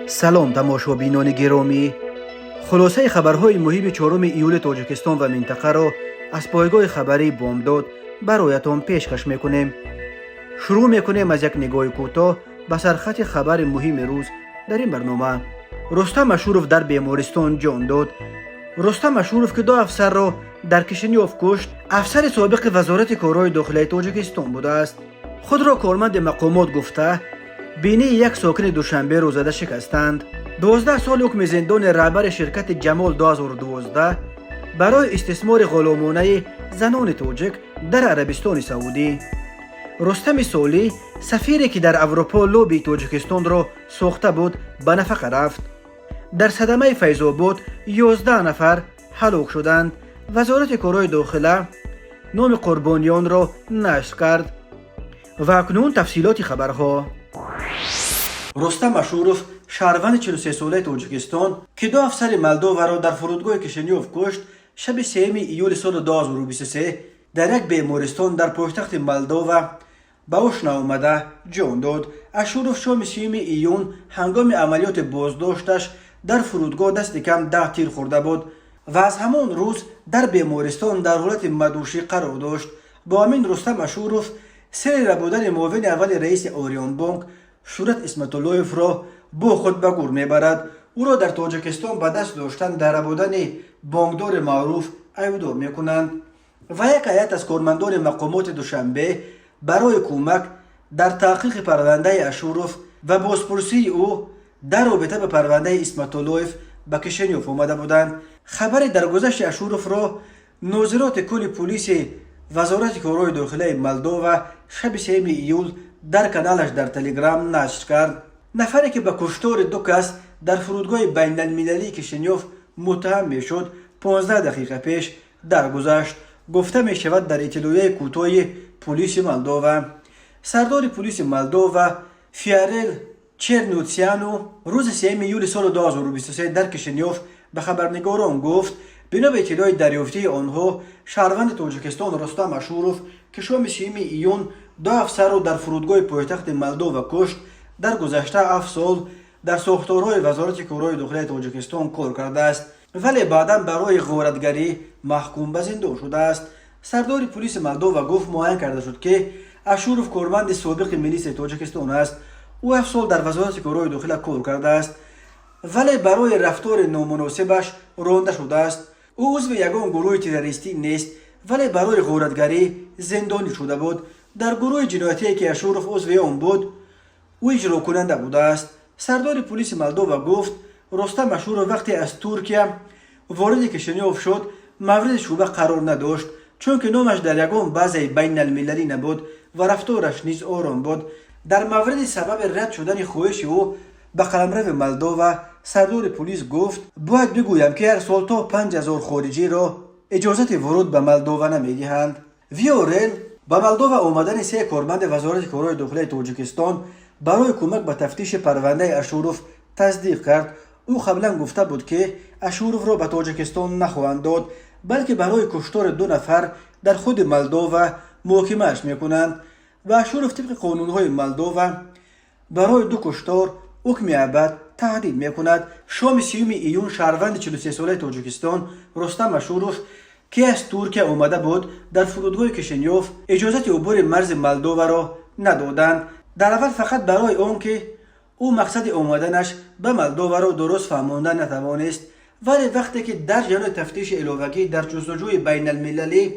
سلام تماشابینان گرامی، خلاصه خبرهای مهم 4 ایول تاجیکستان و منطقه را از پایگاه خبری بامداد برایتان پیشکش میکنیم. شروع میکنیم از یک نگاه کوتاه به سرخط خبر مهم روز در این برنامه. رستم اشورف در بیمارستان جان داد. رستم اشورف که 2 افسر را در کشنیوف کشت، افسر سابق وزارت کارهای داخلی تاجیکستان بوده است. خود را کارمند مقامات گفته بینی یک ساکن دوشنبه را زده شکستند. 12 سال حکم زندان رهبر شرکت جمال 2012 برای استثمار غلامانه زنان تاجیک در عربستان سعودی. رستم سالی، سفیری که در اروپا لوبی تاجیکستان را ساخته بود، به نفق رفت. در صدمه فیض آباد 11 نفر هلاک شدند. وزارت کارهای داخله نام قربانیان را نشر کرد. و اکنون تفصیلات خبرها. رستم اشورف، شهروند 43 ساله تاجیکستان که 2 افسر مولداوا را در فرودگاه کشنیوف کشت، شب 3 ایول سال 2023 در یک بیمارستان در پایتخت مولداوا به هوش نیامده جان داد. اشورف شام 3 ایون هنگام عملیات بازداشتش در فرودگاه دست کم 10 تیر خورده بود و از همان روز در بیمارستان در حالت مدوشی قرار داشت. با همین رستم اشورف سر بودن معاون اول رئیس آریان بانک شورت اسمتاللویف را با خود به گور میبرد. او را در تاجیکستان به دست داشتن در بودن بانکدار معروف ایودار میکنند و یک هیئت از کارمندان مقامات دوشنبه برای کمک در تحقیق پرونده اشورف و بازپرسی او در رابطه به پرونده اسمتاللویف به کشنیوف آمده بودند. خبر درگذشت اشورف را ناظرات کل پلیس وزارت کارهای داخلی مولداوا شب 3 ایول در کانالش در تلگرام نشر کرد. نفری که به کشتار 2 کس در فرودگاه بین المللی کشنیوف متهم می شد 15 دقیقه پیش درگذشت. گفته می شود در اطلاعیه کوتاه پلیس مولداوا. سردار پلیس مولداوا فیارل چرنوتسیانو روز 3 ایول سال 2023 در کشنیوف به خبرنگاران گفت بنا به اطلاع دریافتی آنها، شهروند تاجیکستان رستم اشورف که شام 3 ایون 2 افسر را در فرودگاه پایتخت مولداوا کشت، در گذشته 7 سال در ساختارهای وزارت کارهای داخلی تاجیکستان کار کرده است ولی بعدا برای غارتگری محکوم به زندان شده است. سردار پلیس مولداوا گفت معاین کرده شد که اشورف کارمند سابق میلیس تاجیکستان است. او 7 سال در وزارت کارهای داخلی کار کرده است ولی برای رفتار نامناسبش رانده شده است. او عضو یگان گروه تروریستی نیست ولی برای غارتگری زندانی شده بود. در گروه جنایتی که اشورف عضو آن بود، او اجرا کننده بوده است. سردار پلیس مولداوا گفت رستم اشورف وقتی از ترکیه وارد کشنیوف شد مورد شبهه قرار نداشت، چون که نامش در یگان بازی بین المللی نبود و رفتارش نیز آرام بود. در مورد سبب رد شدن خواهش او به قلمرو مولداوا، سردار پلیس گفت باید بگویم که هر سال تا 5000 خارجی را اجازت ورود به مولداوا نمیدهند. ویورل به مولداوا آمدن 3 کارمند وزارت کارهای داخلی تاجیکستان برای کمک به تفتیش پرونده اشورف تصدیق کرد. او قبلا گفته بود که اشورف را به تاجیکستان نخواهند داد بلکه برای کشتار 2 نفر در خود مولداوا محاکمه‌اش میکنند و اشورف طبق قانونهای مولداوا برای 2 کشتار حکم ابد تهدید میکند. شام 3 ایون شهروند 43 ساله تاجیکستان رستم اشورف که از ترکیه آمده بود در فرودگاه کشنیوف اجازت عبور مرز مولداوا را ندادند. در اول فقط برای آنکه او مقصد آمدنش به مولداوا را درست فهمانده نتوانست، ولی وقتی که در جریان تفتیش علاوگی در جستجوی بین المللی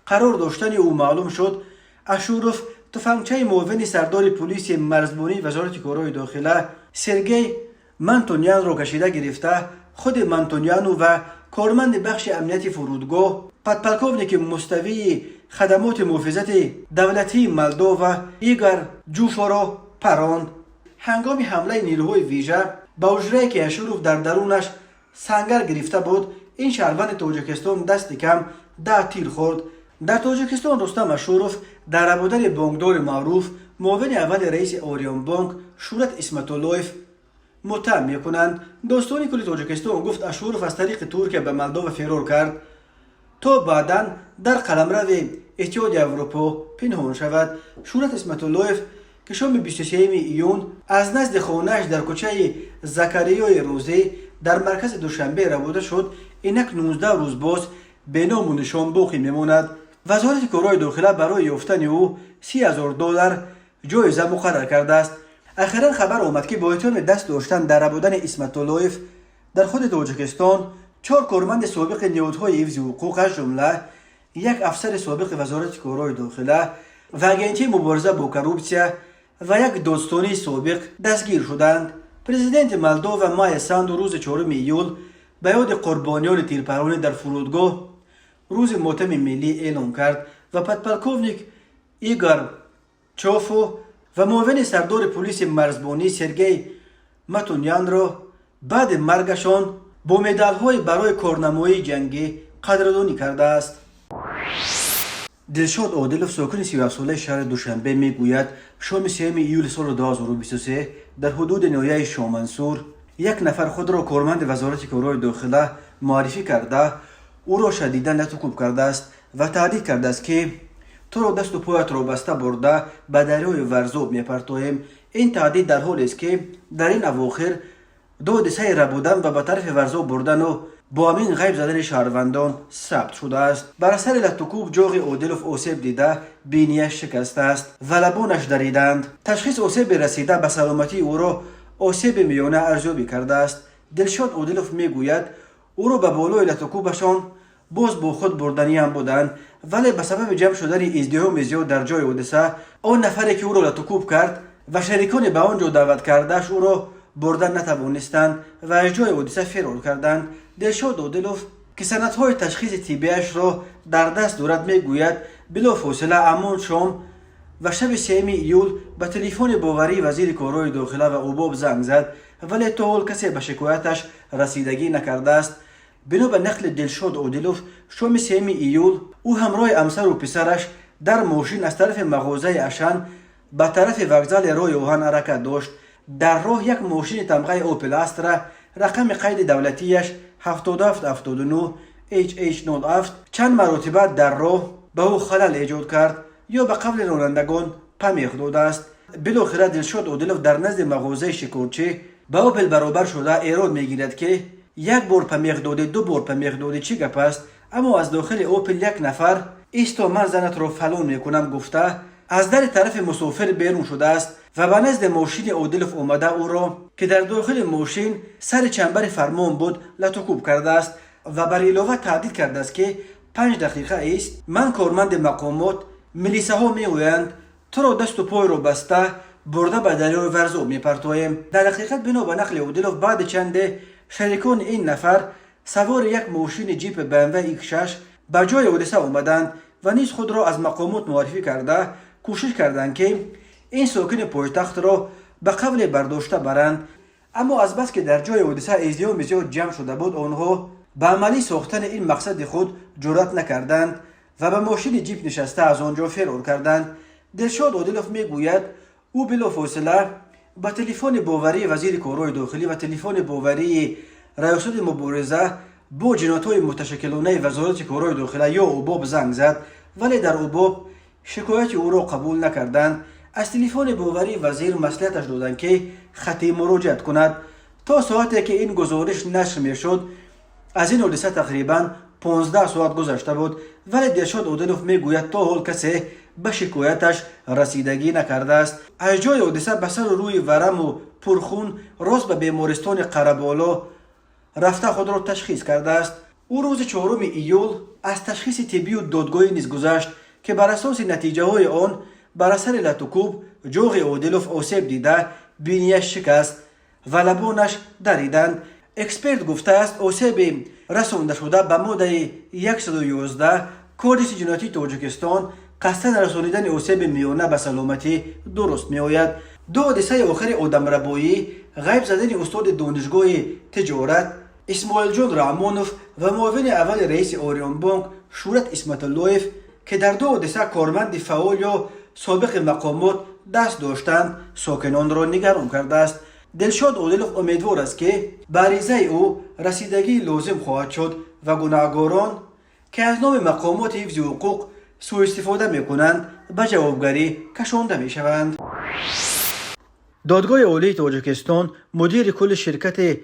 قرار داشتن او معلوم شد، اشورف تفنگچه معاون سردار پلیس مرزبانی وزارت کارهای داخلی سرگئی منتونیان را کشیده گرفته خود منتونیانو و کارمند بخش امنیتی فرودگاه پدپلکوونیک مستوی خدمات محافظت دولتی مولداوا ایگور جوفا را پراند. هنگام حمله نیروهای ویژه به حجره‌ای که اشورف در درونش سنگر گرفته بود، این شهروند تاجیکستان دست کم 10 تیر خورد. در تاجیکستان رستم اشورف در بودن بانکدار معروف معاون اول رئیس آریان بانک شورت اسمتاللویف متهم میکنند. داستان کل تاجیکستان گفت اشورف از طریق ترکیه به مولداوا فرار کرد تا بعدا در قلمرو اتحادیه اروپا پنهان شود. شورت اسمتاللویف که شام 23 ایون از نزد خانه‌اش در کوچه زکریای روزی در مرکز دوشنبه ربوده شد. اینک 19 روز باز به نام و نشان باقی میماند. وزارت کارهای داخله برای یافتن او $30,000 جایزه مقرر کرده است. اخیرا خبر آمد که با اتهام دست داشتن در ربودن اسمت اللهیف در خود تاجیکستان 4 کارمند سابق نهادهای حفظ حقوق از جمله یک افسر سابق وزارت کارهای داخله و اگنتی مبارزه با کروپسیا و یک دادستانی سابق دستگیر شدند. پرزیدنت مالدووا مایا ساندو روز 4 ایول به یاد قربانیان تیرپرانی در فرودگاه روز ماتم ملی اعلام کرد و پدپلکوونیک ایگور چوفو و معاون سردار پلیس مرزبانی سرگئی ماتونیان را بعد مرگشان با مدال‌های برای کارنمایی جنگی قدردانی کرده است. دلشاد عادلوف ساکن 37 ساله شهر دوشنبه میگوید شام 3 ایول سال 2023 در حدود ناحیه شامنصور یک نفر خود را کارمند وزارت کارهای داخله معرفی کرده او را شدیداً لطم‌کوب کرده است و تهدید کرده است که تو را دست و پایت را بسته برده به دریای ورزاب میپرتایم. این تهدید در حالی است که در این اواخر 2 حادثه ربودن و به طرف ورزاب بردن و با همین غیب زدن شهروندان ثبت شده است. بر اثر لطم‌کوب جاغ عادلوف آسیب دیده بینیش شکسته است و لبانش دریدند. تشخیص آسیب رسیده به سلامتی او را آسیب میانه ارزیابی کرده است. دلشاد عادلوف میگوید او را به بالای لطم‌کوبشان باز با خود بردنی هم بودند، ولی به سبب جمع شدن ازدحام زیاد در جای حادثه آن نفری که او را لطم‌کوب کرد و شریکان به آنجا دعوت کردهش او را بردن نتوانستند و از جای حادثه فرار کردند. دلشاد عادلوف که سندهای تشخیص طبیش را در دست دارد میگوید بلافاصله همان شام و شب 3 ایول به تلفن باوری وزیر کارهای داخله و اوباب زنگ زد، ولی تا حال کسی به شکایتش رسیدگی نکرده است. بنا به نقل دلشاد عادلوف شام 3 ایول او همراه همسر و پسرش در ماشین از طرف مغازه اشن به طرف وокزال راه آهن حرکت داشت. در راه یک ماشین تمغه اوپل استرا رقم قید دولتیش 7779 HH07 چند مرتبه در راه به او خلل ایجاد کرد یا به قبل رانندگان پمیخ داده است. بالاخره دلشاد عادلوف در نزد مغازه شکارچی به اوپل برابر شده ایراد میگیرد که یک بار پمیخ داده 2 بار پمیخ داده چی گپ است، اما از داخل اوپل یک نفر ایستا من زنت را فلان میکنم گفته از در طرف مسافر بیرون شده است و به نزد ماشین عادلوف آمده او را که در داخل ماشین سر چنبر فرمان بود لطم‌کوب کرده است و بر علاوه تهدید کرده است که 5 دقیقه است من کارمند مقامات ملیسه ها میگویند تو را دست و پای را بسته برده به دریای ورزاب میپرتایم. در حقیقت بنا به نقل عادلوف بعد چند شریکان این نفر سوار یک ماشین جیپ BMW X6 به جای حادثه آمدند و نیز خود را از مقامات معرفی کرده کوشش کردند که این ساکن پایتخت را به قبل برداشته برند، اما از بس که در جای حادثه ازدحام زیاد جمع شده بود آنها به عملی ساختن این مقصد خود جرأت نکردند و به ماشین جیپ نشسته از آنجا فرار کردند. دلشاد عادلوف میگوید او بلافاصله با تلفن باوری وزیر کارهای داخلی و تلفن باوری ریاست مبارزه با جنایت‌های متشکلانه وزارت کارهای داخلی یا اوباب زنگ زد، ولی در اوباب شکایت او را قبول نکردند. از تلفن باوری وزیر مصلحتش دادند که خطی مراجعت کند. تا ساعتی که این گزارش نشر میشد از این حادثه تقریبا 15 ساعت گذشته بود، ولی دلشاد عادلوف میگوید تا حال کسی به شکایتش رسیدگی نکرده است. از جای حادثه به سر و روی ورم و پرخون راست به بیمارستان قره‌بالا رفته خود را تشخیص کرده است. او روز 4 ایول از تشخیص طبی و دادگاهی نیز گذشت که بر اساس نتیجه های آن بر اثر لطم‌کوب جاغ عادلوف آسیب دیده بینیش شکست و لبانش دریدند. اکسپرت گفته است آسیب رسانده شده به ماده 111 کودکس جنایتی تاجیکستان قصداً رسانیدن آسیب میانه به سلامتی درست می آید. 2 حادثه آخر آدم ربایی غیب زدن استاد دانشگاه تجارت اسماعیل جان رحمانوف و معاون اول رئیس آریان بانک شورت اسمت اللهیف که در 2 حادثه کارمند فعال یا سابق مقامات دست داشتند ساکنان را نگران کرده است. دلشاد عادلوف امیدوار است که به عریضه او رسیدگی لازم خواهد شد و گناهکاران که از نام مقامات حفظ حقوق سوء استفاده میکنند به جوابگری کشانده میشوند. دادگاه عالی تاجیکستان مدیر کل شرکت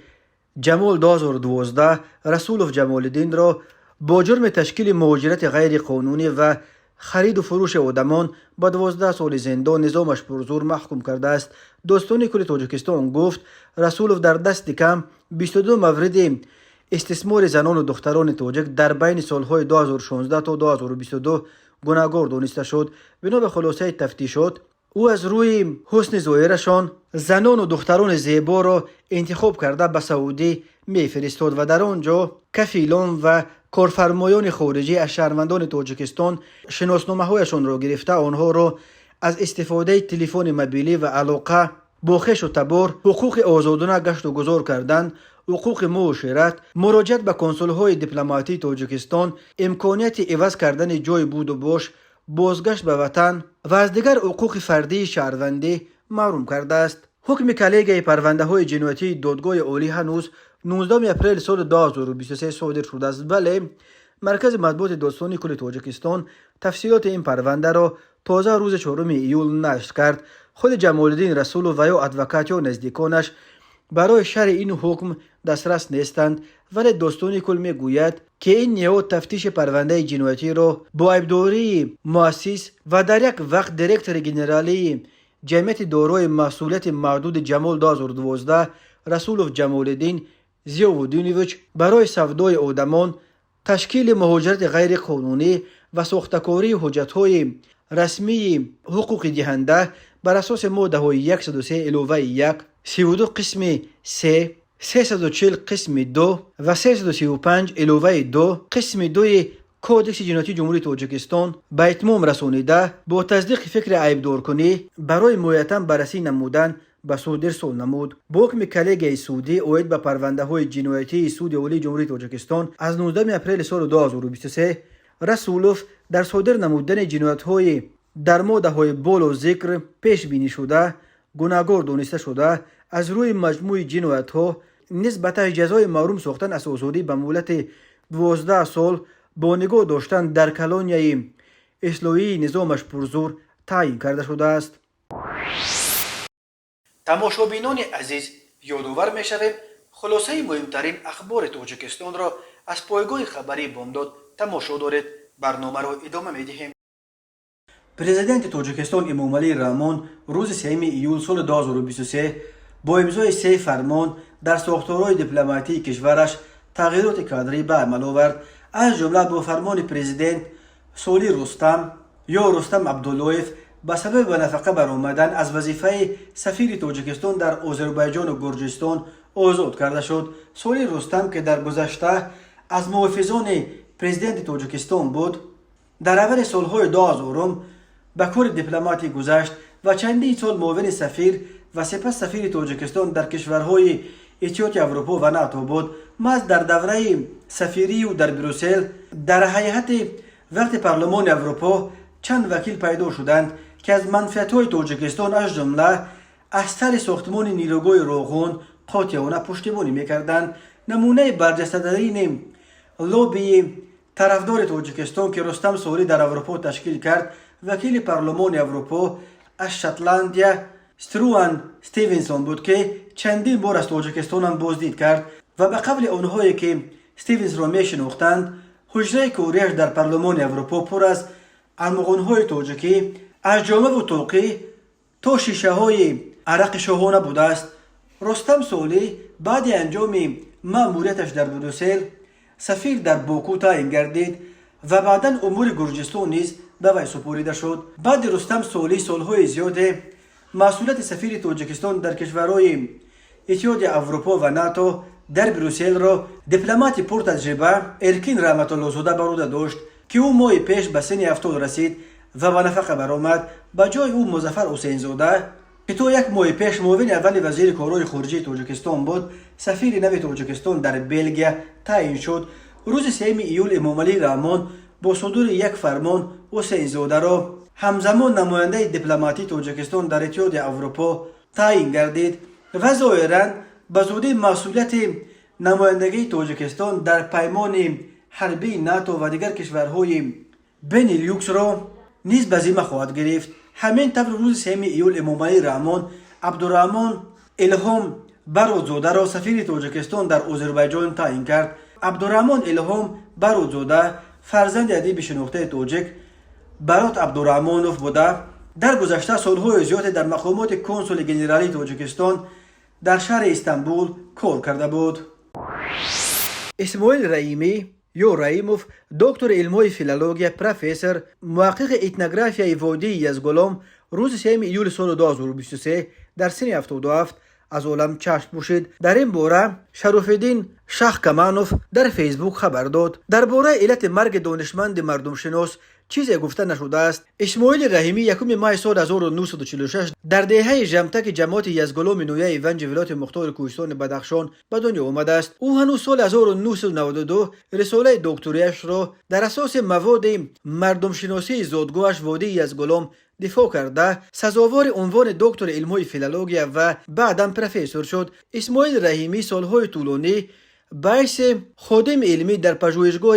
جمال 2012 رسولوف جمالدین را با جرم تشکیل مهاجرت غیر قانونی و خرید و فروش آدمان با 12 سال زندان نظامش پر زور محکوم کرده است. داستان کل تاجیکستان گفت رسولوف در دست کم 22 مورد استثمار زنان و دختران تاجیک در بین سالهای 2016 تا 2022 گناهکار دانسته شد. بنا به خلاصه تفتیشات او از روی حسن ظاهرشان زنان و دختران زیبا را انتخاب کرده به سعودی میفرستاد و در آنجا کفیلان و کارفرمایان خارجی از شهروندان تاجیکستان شناسنامه‌هایشان را گرفته آنها را از استفاده تلفن موبیلی و علاقه با خویش و تبار، حقوق آزادانه گشت و گذار کردن، حقوق معاشرت، مراجعت به کنسول‌های دیپلماتی تاجیکستان، امکانیت عوض کردن جای بود و باش، بازگشت به وطن و از دیگر حقوق فردی شهروندی محروم کرده است. حکم کلیه پرونده های جنایتی دادگاه عالی هنوز 19 اپریل سال 2023 صادر شده است، ولی مرکز مطبوعات داستانی کل تاجیکستان تفصیلات این پرونده را تازه روز 4 ایول نشر کرد. خود جمالدین رسولوف و یا ادوکات یا نزدیکانش برای شرح این حکم دسترس نیستند، ولی داستانی کل میگوید که این نهاد تفتیش پرونده جنایتی را با عیبداری مؤسس و در یک وقت دیرکتور جنرالی جمعیت دارای مسئولیت محدود جمال 2012 رسولوف جمالدین زیاودینویچ برای سودای آدمان، تشکیل مهاجرت غیر قانونی و ساختکاری حجت‌های رسمی حقوق دهنده بر اساس ماده 103 علاوه 1 32 قسم 3 340 قسم 2 و 335 علاوه 2 قسم 2 کودکس جنایتی جمهوری تاجیکستان به اتمام رسانیده با تصدیق فکر عیبدار کنی برای مویتم بررسی نمودن به سود ارسال نمود. با حکم کلیه سودی اوید به پرونده های جنایتی سود عالی جمهوری تاجیکستان از 19 اپریل سال 2023 رسولوف در صادر نمودن جنایت های در ماده های بالا ذکر پیش بینی شده گناهکار دانسته شده. از روی مجموع جنایت ها نسبت جزای محروم ساختن از آزادی به مهلت 12 سال با نگاه داشتن در کلانیای اصلاحی نظامش پرزور تعیین کرده شده است. تماشابینان عزیز، یادآور می‌شویم خلاصه مهمترین اخبار تاجیکستان را از پایگاه خبری بامداد تماشا دارید. برنامه را ادامه می‌دهیم. پرزیدنت تاجیکستان امامعلی رحمان روز 3 ایول سال 2023 با امضای 3 فرمان در ساختارهای دیپلماتی کشورش تغییرات کادری به عمل آورد. از جمله با فرمان پرزیدنت سولی رستم یا رستم عبداللهیف به سبب به نفقه برآمدن از وظیفه سفیر تاجیکستان در آذربایجان و گرجستان آزاد کرده شد. سولی رستم که در گذشته از محافظان پرزیدنت تاجیکستان بود، در اول سالهای 2000 به کار دیپلماتی گذشت و چندین سال معاون سفیر و سپس سفیر تاجیکستان در کشورهای اتحادیه اروپا و ناتو بود. محض در دوره سفیری و در بروسل در هیئت وقت پارلمان اروپا چند وکیل پیدا شدند که از منفعت‌های تاجیکستان از جمله از سر ساختمان نیروگاه روغون قاطعانه پشتیبانی می‌کردند. نمونه برجسته‌ترین لوبی طرفدار تاجیکستان که رستم سولی در اروپا تشکیل کرد وکیل پارلمان اروپا از شتلندیا ستروان استیونسون بود که چندین بار از تاجیکستان هم بازدید کرد و به قبل آنهایی که استیونز را میشناختند حجره کوریش در پارلمان اروپا پر از ارمغان‌های تاجیکی از جامه و توقی تا شیشه های عرق شاهانه بوده است. رستم سولی بعد انجام مأموریتش در بروسل سفیر در باکو تعیین گردید و بعداً امور گرجستان نیز به وی سپرده شد. بعد رستم سولی سالهای زیاد مسئولیت سفیر تاجیکستان در کشورهای اتحادیه اروپا و ناتو در بروسل را دیپلمات پرتجربه ارکین رحمت الله زاده بر عهده داشت که او ماه پیش به سن 70 رسید و به نفقه برآمد. به جای او مظفر حسین زاده که تا یک ماه پیش معاون اول وزیر کارهای خارجه تاجیکستان بود سفیر نو تاجیکستان در بلژیک تعیین شد. روز 3 ایول امامعلی رحمان با صدور یک فرمان حسین زاده را همزمان نماینده دیپلماتی تاجیکستان در اتحادیه اروپا تعیین گردید و ظاهراً به زودی مسئولیت نمایندگی تاجیکستان در پیمان حربی ناتو و دیگر کشورهای بنیلوکس را نیز به ذمه خواهد گرفت. همین طور روز 3 ایول امامعلی رحمان عبدالرحمن الهام برودزاده را سفیر تاجیکستان در آذربایجان تعیین کرد. عبدالرحمن الهام برودزاده فرزند ادیب شناخته تاجیک برات عبدالرحمنوف بوده. در گذشته سالهای زیادی در مقامات کنسول ژنرالی تاجیکستان در شهر استانبول کار کرده بود. اسماعیل رحیمی یا رحیموف دکتر علمای فیلولوژی، پروفسور، محقق اتنوگرافیای وادی یزگولم روز 3 ایول سال 2023 در سن 77 از عالم چشم پوشید. در این باره شرفالدین شاه کمانوف در فیسبوک خبر داد. درباره علت مرگ دانشمند مردم شناس چیزی گفته نشده است. اسماعیل رحیمی 1 ماه سال 1946 در دهه جمتک جماعت یزگولم نویه ونج ولایت مختار کوهستان بدخشان به دنیا آمده است. او هنوز سال 1992 رساله دکتریش را در اساس مواد مردم شناسی زادگاهش وادی یزگولم دفاع کرده سزاوار عنوان دکتر علمای فیلولوژی و بعداً پروفسور شد. اسماعیل رحیمی سالهای طولانی باعث خادم علمی در پژوهشگاه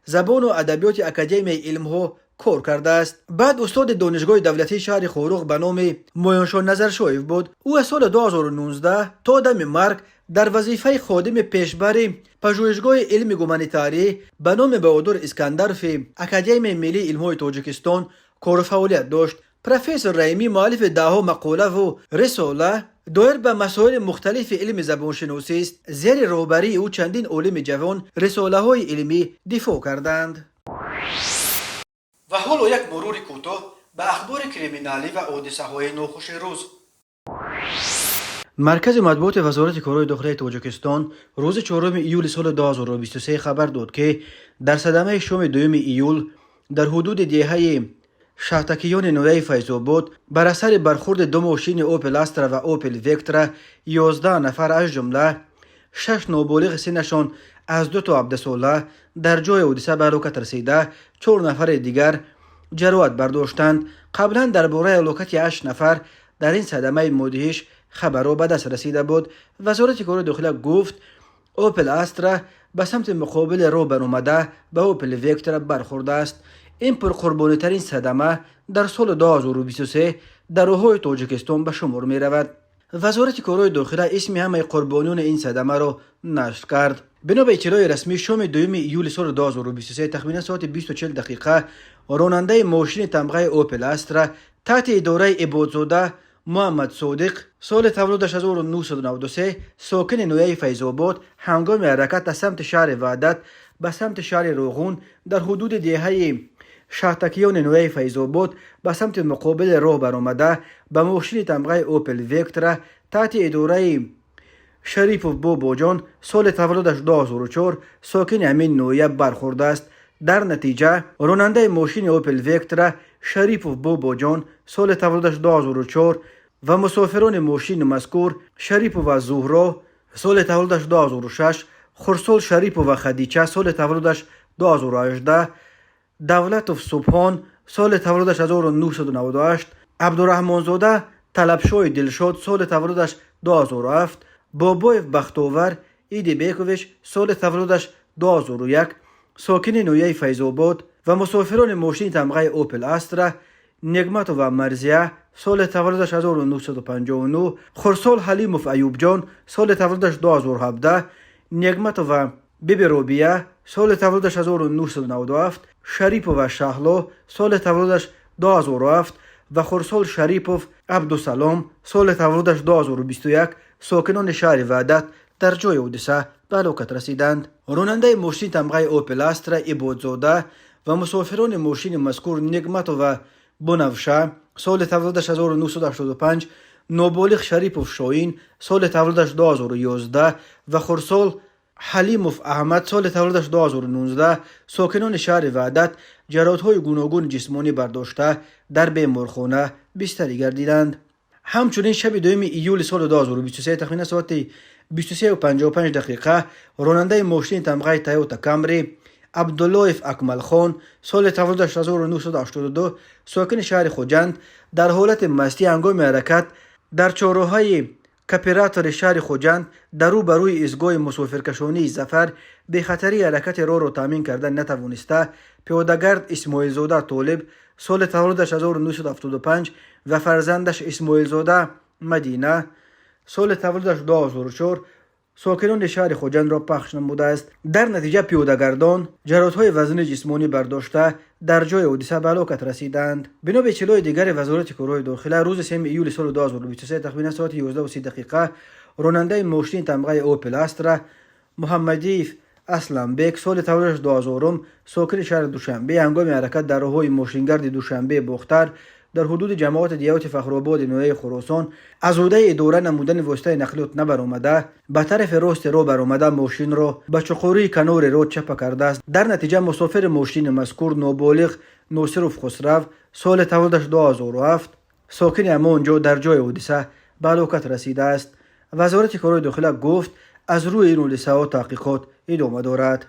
زبان و ادبیات اکادمی علمها کار کرده است. بعد استاد دانشگاه دولتی شهر خوروغ به نام مویانشان نظرشایف بود. او از سال 2019 تا دم مرگ در وظیفه خادم پیشبر پژوهشگاه علم گومانیتاری به نام بهادر اسکندرف اکادمی ملی علمهای تاجیکستان کار و فعالیت داشت. پروفسور رحیمی مؤلف دهها مقاله و رساله دایر به مسائل مختلف علم زبانشناسی است. زیر رهبری او چندین عالم جوان رساله های علمی دفاع کردند. و حالا یک مرور کوتاه به اخبار کریمینالی و حادثه های ناخوش روز. مرکز مطبوعات وزارت کارهای داخلی تاجیکستان روز 4 ایول سال 2023 خبر داد که در صدمه شام 2 ایول در حدود دهه شهرتکیان نویه فیض‌آباد بر اثر برخورد دو ماشین اوپل استرا و اوپل وکترا 11 نفر از جمله 6 نابالغ سنشان از 2 تا 17 ساله در جای حادثه به هلاکت رسیده. 4 نفر دیگر جراحت برداشتند. قبلا درباره هلاکت 8 نفر در این صدمه مدهش خبرها به دست رسیده بود. وزارت کارهای داخلی گفت اوپل استرا به سمت مقابل رو برآمده به اوپل وکترا برخورده است. این پرقربانی ترین صدمه در سال 2023 در راههای تاجیکستان به شمار می رود. وزارت کارهای داخلی اسم همه قربانیان این صدمه را نشر کرد. بنا به اطلاع رسمی شام 2 ایول سال 2023 تقریبا ساعت 20:40 دقیقه راننده ماشین تمغه اوپل استرا تحت اداره عبادزاده محمد صادق سال تولدش 1993 ساکن نویه فیض‌آباد هنگام حرکت از سمت شهر وحدت به سمت شهر روغون در حدود دهه شهرتکیان نویه فیض‌آباد به سمت مقابل راه برآمده به ماشین تمغه اوپل وکترا تحت اداره شریپوف باباجان سال تولدش 2004 ساکن همین نویه برخورده است. در نتیجه راننده ماشین اوپل وکترا شریپوف باباجان سال تولدش 2004 و مسافران ماشین مذکور شریپوف و زهرا سال تولدش 2006، خرسال شریپوف و خدیجه سال تولدش 2018، دولتوف صبحان سال تولدش 1998، عبدالرحمنزاده طلبشاه دلشاد سال تولدش 2007، بابایف بختاور ایدی بیکوویچ سال تولدش 2001 ساکن نویه فیض‌آباد و مسافران ماشین تمغه اوپل استرا نگمت و مرزیه سال تولدش 1959، خرسال حلیموف ایوب جان سال تولدش 2017، نگمت و بیبی روبیه سال تولدش 1997، شریپوف و شهلا سال تولدش 2007 و خرسال شریپوف عبدالسلام سال تولدش 2021 ساکنان شهر وحدت در جای حادثه به هلاکت رسیدند. راننده ماشین تمغه اوپل استرا عبادزاده و مسافران ماشین مذکور نگمت و بنفشه سال تولدش 1985، نابالغ شریپوف شاهین سال تولدش 2011 و خرسال حلیموف احمد سال تولدش 2019 ساکنان شهر وحدت جراحت‌های گوناگون جسمانی برداشته در بیمارخانه بستری گردیدند. همچنین شب 2 ایول سال 2023 تقریبا ساعت 23:55 دقیقه راننده ماشین تمغه تویوتا کامری عبداللهف اکمل خان سال تولدش 1982 ساکن شهر خوجند در حالت مستی هنگام حرکت در چهارراه‌های کاپیراتور شهر خوجند در روبروی ایستگاه مسافرکشانی ظفر به خطری حرکت راه را تامین کردن نتوانسته پیاده‌گرد اسماعیل زاده طالب سال تولدش 1975 و فرزندش اسماعیل زاده مدینه سال تولدش 2004 ساکنان شهر خوجند را پخش نموده است. در نتیجه پیاده‌گردان جراحت‌های وزن جسمانی برداشته در جای حادثه به هلاکت رسیدند. بنا به اطلاع دیگر وزارت کارهای داخله روز 3 ایول سال 2023 تقریبا ساعت 11:30 راننده ماشین تمغه اوپل استرا محمدیف اسلم بیگ سال تولدش 2000 ساکن شهر دوشنبه هنگام حرکت در راههای ماشینگرد دوشنبه باختر در حدود جماعت دیوت فخرآباد نوحه خراسان از عهده اداره نمودن واسطه نقلیات نبرآمده به طرف راست راه برآمده ماشین را به چقوری کنار راه چپ کرده است. در نتیجه مسافر ماشین مذکور نابالغ ناصرف خسرو سال تولدش 2007 ساکن همانجا در جای حادثه به هلاکت رسیده است. وزارت کارهای داخله گفت از روی این حادثه تحقیقات ادامه دارد.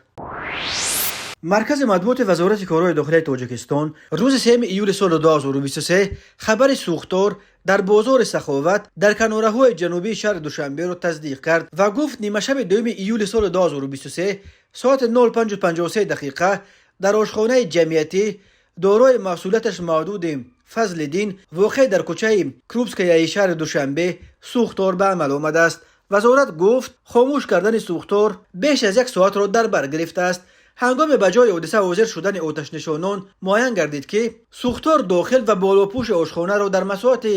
مرکز مطبوعات وزارت کارهای داخلی تاجیکستان روز 3 ایول سال 2023 خبر سوختار در بازار سخاوت در کناره‌های جنوبی شهر دوشنبه را تصدیق کرد و گفت نیمه شب 2 ایول سال 2023 ساعت 05:53 در آشخانه جمعیتی دارای محصولاتش محدود فضل دین واقع در کوچه کروبسکای شهر دوشنبه سوختار به عمل آمده است. وزارت گفت خاموش کردن سوختار بیش از 1 ساعت را در بر گرفته است. هنگام به جای حادثه حاضر شدن آتش نشانان معاین گردید که سوختار داخل و بالاپوش آشخانه را در مساحت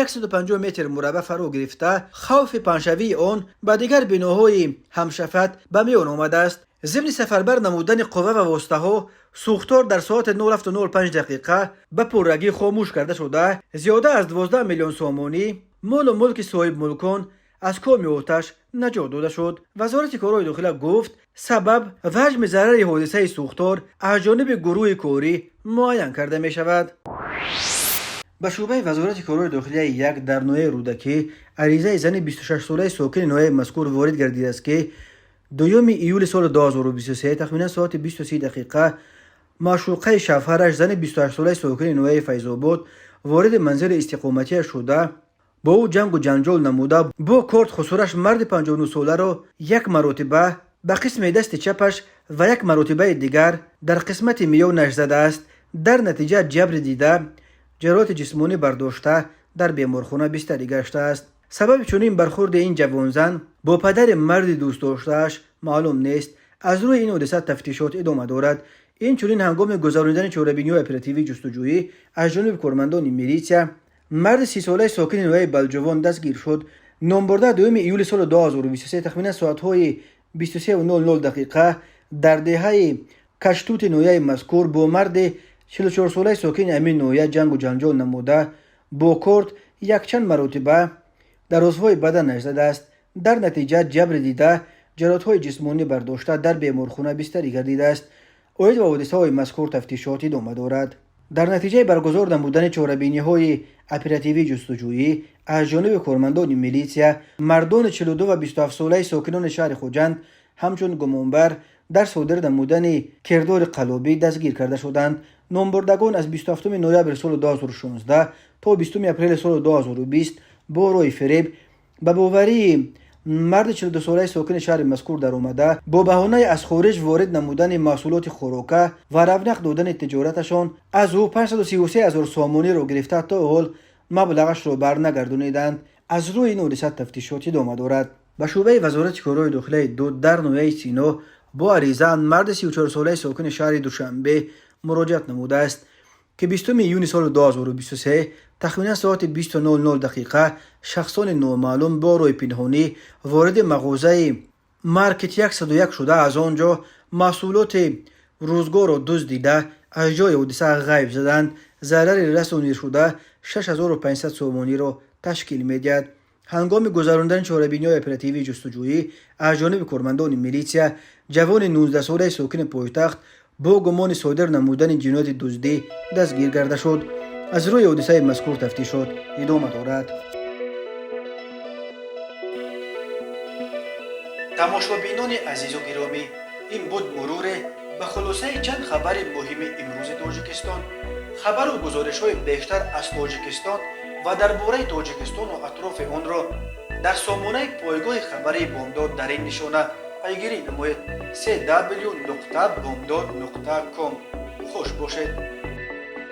150 متر مربع فرا گرفته خوف پنشوی آن به دیگر بناهای همشفت به میان آمده است. ضمن سفربر نمودن قوه و واسطه ها سوختار در ساعت 09:05 به پررگی خاموش کرده شده زیاده از 12 میلیون سامانی مال و ملک صاحب ملکان از کام آتش نجات داده شد. وزارت کارهای داخله گفت سبب و حجم ضرر حادثه سوختار از جانب گروه کاری معاین کرده می شود. به شعبه وزارت کارهای داخلی یک در نوحه رودکی عریضه زن 26 ساله ساکن نوحه مذکور وارد گردیده است که 2 ایول سال 2023 تقریبا ساعت 20:30 معشوقه شوهرش زن 28 ساله ساکن نوحه فیض‌آباد وارد منزل استقامتی شده با او جنگ و جنجال نموده با کارت خسورش مرد 59 ساله را یک مرتبه به قسم دست چپش و یک مرتبه دیگر در قسمت میانش زده است. در نتیجه جبر دیده جراحت جسمانی برداشته در بیمارخانه بستری گشته است. سبب چنین برخورد این جوان زن با پدر مرد دوست داشته‌اش معلوم نیست. از روی این حادثه تفتیشات ادامه دارد. این چنین هنگام گذراندن چاره‌بینی اپراتیوی جستجویی از جانب کارمندان میلیسیا مرد 30 ساله ساکن نوحه بلجوان دستگیر شد. نامبرده 2 ایول سال 2023 تقریبا ساعت‌های 23:00 در دهه کشتوت نوحه مذکور با مرد 44 ساله ساکن همین نوحه جنگ و جنجال نموده با کارت یک چند مرتبه در عضوهای بدنش زده است. در نتیجه جبر دیده جراحت‌های جسمانی برداشته در بیمارخانه بستری گردیده است. اوید و حادثه‌های مذکور تفتیشات ادامه دارد. در نتیجه برگزار نمودن چاره‌بینی‌های اپراتیوی جستجویی از جانب کارمندان میلیسیا مردان 42 و 27 ساله ساکنان شهر خوجند همچون گمانبر در صادر نمودن کردار قلابی دستگیر کرده شدند. نامبردگان از 27 نوامبر سال 2016 تا 20 اپریل سال 2020 با روی فریب به باوری مرد 42 ساله ساکن شهر مذکور در آمده با بهانه از خارج وارد نمودن محصولات خوراکه و رونق دادن تجارتشان از او 533,000 سامانی را گرفته تا حال مبلغش را برنگردانیدند. از روی این حادثه تفتیشات ادامه دارد. به شعبه وزارت کارهای داخلی دو در نوحه سینا با عریضه مرد 34 ساله ساکن شهر دوشنبه مراجعت نموده است که 20 یونیو سال 2023 تقریبا ساعت 20:00 شخصان نامعلوم با روی پنهانی وارد مغازه مارکت 101 شده از آنجا محصولات روزگار را دزدیده از جای حادثه غیب زدند. ضرر رسانی شده 6500 سامانی را تشکیل می‌دهد. هنگام گذراندن چاره‌بینی‌های اپراتیوی جستجویی از جانب کارمندان میلیسیا جوان 19 ساله ساکن پایتخت با گمان صادر نمودن جنایت دزدی دستگیر گردیده شد. از روی حادثه مذکور تفتیشات ادامه دارد. تماشابینان عزیز و گرامی، این بود مرور به خلاصه چند خبر مهم امروز تاجیکستان. خبر و گزارش‌های بیشتر از تاجیکستان و درباره تاجیکستان و اطراف آن را در سامانه پایگاه خبری بامداد در این نشانه پیگیری نمایید: www.bomdad.com. خوش باشید.